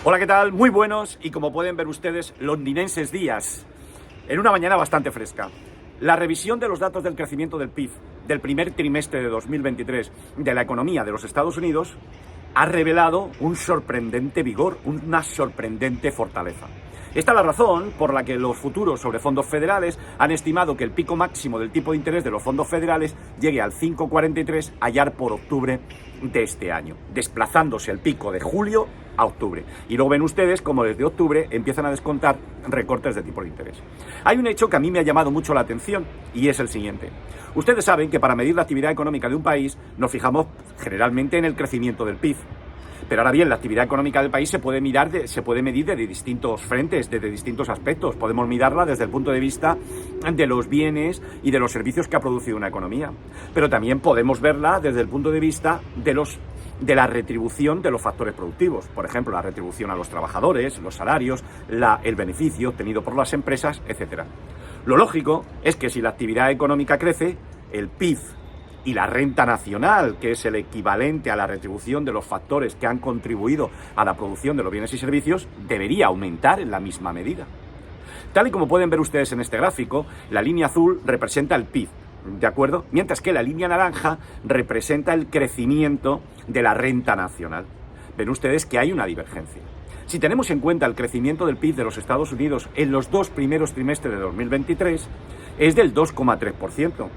Hola, ¿qué tal? Muy buenos y, como pueden ver ustedes, londinenses días, en una mañana bastante fresca. La revisión de los datos del crecimiento del PIB del primer trimestre de 2023 de la economía de los Estados Unidos ha revelado un sorprendente vigor, una sorprendente fortaleza. Esta es la razón por la que los futuros sobre fondos federales han estimado que el pico máximo del tipo de interés de los fondos federales llegue al 5,43 allá por octubre de este año, desplazándose el pico de julio a octubre. Y luego ven ustedes como desde octubre empiezan a descontar recortes de tipo de interés. Hay un hecho que a mí me ha llamado mucho la atención y es el siguiente. Ustedes saben que para medir la actividad económica de un país nos fijamos generalmente en el crecimiento del PIB. Pero ahora bien, la actividad económica del país se puede medir desde distintos frentes, desde distintos aspectos. Podemos mirarla desde el punto de vista de los bienes y de los servicios que ha producido una economía. Pero también podemos verla desde el punto de vista de la retribución de los factores productivos. Por ejemplo, la retribución a los trabajadores, los salarios, el beneficio obtenido por las empresas, etc. Lo lógico es que si la actividad económica crece, el PIB y la renta nacional, que es el equivalente a la retribución de los factores que han contribuido a la producción de los bienes y servicios, debería aumentar en la misma medida. Tal y como pueden ver ustedes en este gráfico, la línea azul representa el PIB, ¿de acuerdo? Mientras que la línea naranja representa el crecimiento de la renta nacional. Ven ustedes que hay una divergencia. Si tenemos en cuenta el crecimiento del PIB de los Estados Unidos en los dos primeros trimestres de 2023, es del 2,3%.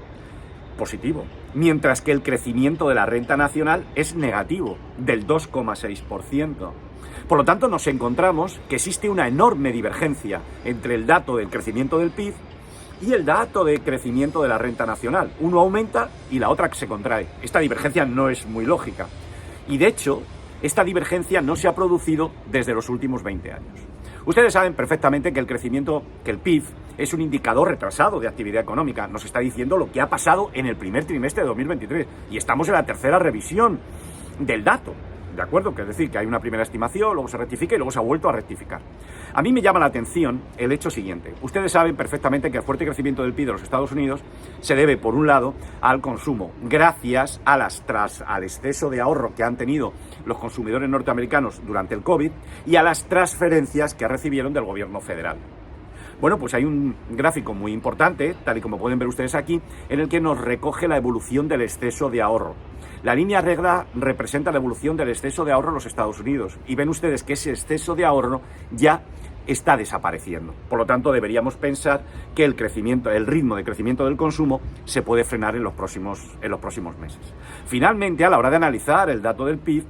positivo, mientras que el crecimiento de la renta nacional es negativo, del 2,6%. Por lo tanto, nos encontramos que existe una enorme divergencia entre el dato del crecimiento del PIB y el dato de crecimiento de la renta nacional. Uno aumenta y la otra se contrae. Esta divergencia no es muy lógica. Y de hecho, esta divergencia no se ha producido desde los últimos 20 años. Ustedes saben perfectamente que el PIB es un indicador retrasado de actividad económica. Nos está diciendo lo que ha pasado en el primer trimestre de 2023. Y estamos en la tercera revisión del dato. ¿De acuerdo? Que es decir, que hay una primera estimación, luego se rectifica y luego se ha vuelto a rectificar. A mí me llama la atención el hecho siguiente. Ustedes saben perfectamente que el fuerte crecimiento del PIB de los Estados Unidos se debe, por un lado, al consumo, gracias al exceso de ahorro que han tenido los consumidores norteamericanos durante el COVID y a las transferencias que recibieron del gobierno federal. Bueno, pues hay un gráfico muy importante, tal y como pueden ver ustedes aquí, en el que nos recoge la evolución del exceso de ahorro. La línea negra representa la evolución del exceso de ahorro en los Estados Unidos y ven ustedes que ese exceso de ahorro ya está desapareciendo. Por lo tanto, deberíamos pensar que el ritmo de crecimiento del consumo se puede frenar en los próximos meses. Finalmente, a la hora de analizar el dato del PIB,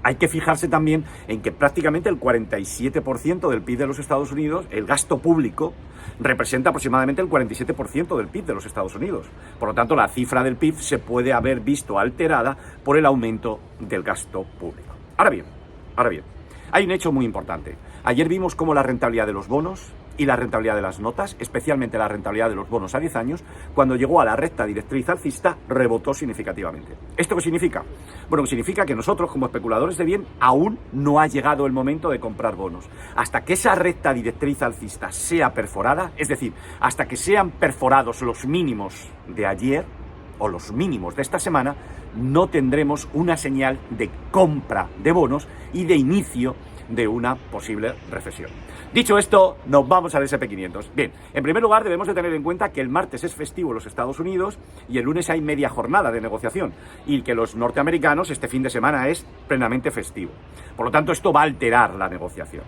hay que fijarse también en que prácticamente el 47% del PIB de los Estados Unidos, el gasto público, representa aproximadamente el 47% del PIB de los Estados Unidos. Por lo tanto, la cifra del PIB se puede haber visto alterada por el aumento del gasto público. Ahora bien, hay un hecho muy importante. Ayer vimos cómo la rentabilidad de los bonos y la rentabilidad de las notas, especialmente la rentabilidad de los bonos a 10 años, cuando llegó a la recta directriz alcista, rebotó significativamente. ¿Esto qué significa? Bueno, significa que nosotros, como especuladores de bien, aún no ha llegado el momento de comprar bonos. Hasta que esa recta directriz alcista sea perforada, es decir, hasta que sean perforados los mínimos de ayer o los mínimos de esta semana, no tendremos una señal de compra de bonos y de inicio de una posible recesión. Dicho esto, nos vamos al S&P 500. Bien, en primer lugar debemos de tener en cuenta que el martes es festivo en los Estados Unidos y el lunes hay media jornada de negociación y que los norteamericanos este fin de semana es plenamente festivo. Por lo tanto, esto va a alterar la negociación.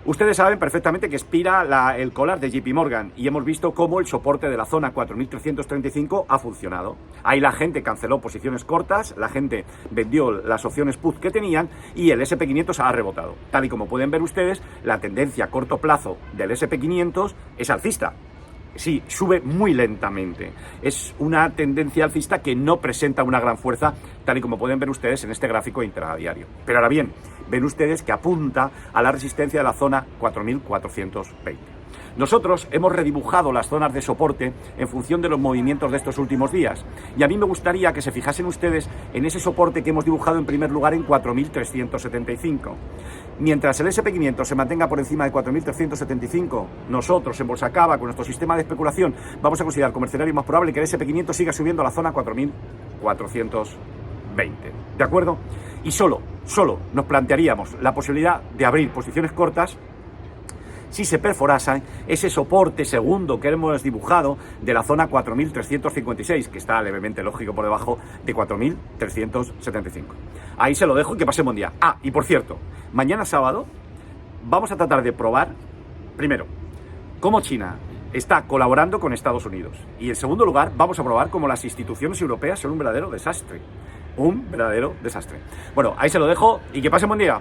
Ustedes saben perfectamente que expira el collar de JP Morgan y hemos visto cómo el soporte de la zona 4.335 ha funcionado. Ahí la gente canceló posiciones cortas, la gente vendió las opciones put que tenían y el S&P 500 ha rebotado. Tal y como pueden ver ustedes, la tendencia a corto plazo del S&P 500 es alcista. Sí, sube muy lentamente. Es una tendencia alcista que no presenta una gran fuerza, tal y como pueden ver ustedes en este gráfico intradiario. Pero ahora bien, ven ustedes que apunta a la resistencia de la zona 4.420. Nosotros hemos redibujado las zonas de soporte en función de los movimientos de estos últimos días. Y a mí me gustaría que se fijasen ustedes en ese soporte que hemos dibujado en primer lugar en 4.375. Mientras el S&P 500 se mantenga por encima de 4.375, nosotros en Bolsa Cava, con nuestro sistema de especulación, vamos a considerar como escenario más probable que el S&P 500 siga subiendo a la zona 4.420. ¿De acuerdo? Y solo nos plantearíamos la posibilidad de abrir posiciones cortas si se perforasen ese soporte segundo que hemos dibujado de la zona 4.356, que está levemente lógico por debajo de 4.375. Ahí se lo dejo y que pase buen día. Ah, y por cierto, mañana sábado vamos a tratar de probar, primero, cómo China está colaborando con Estados Unidos. Y en segundo lugar, vamos a probar cómo las instituciones europeas son un verdadero desastre. Un verdadero desastre. Bueno, ahí se lo dejo y que pase buen día.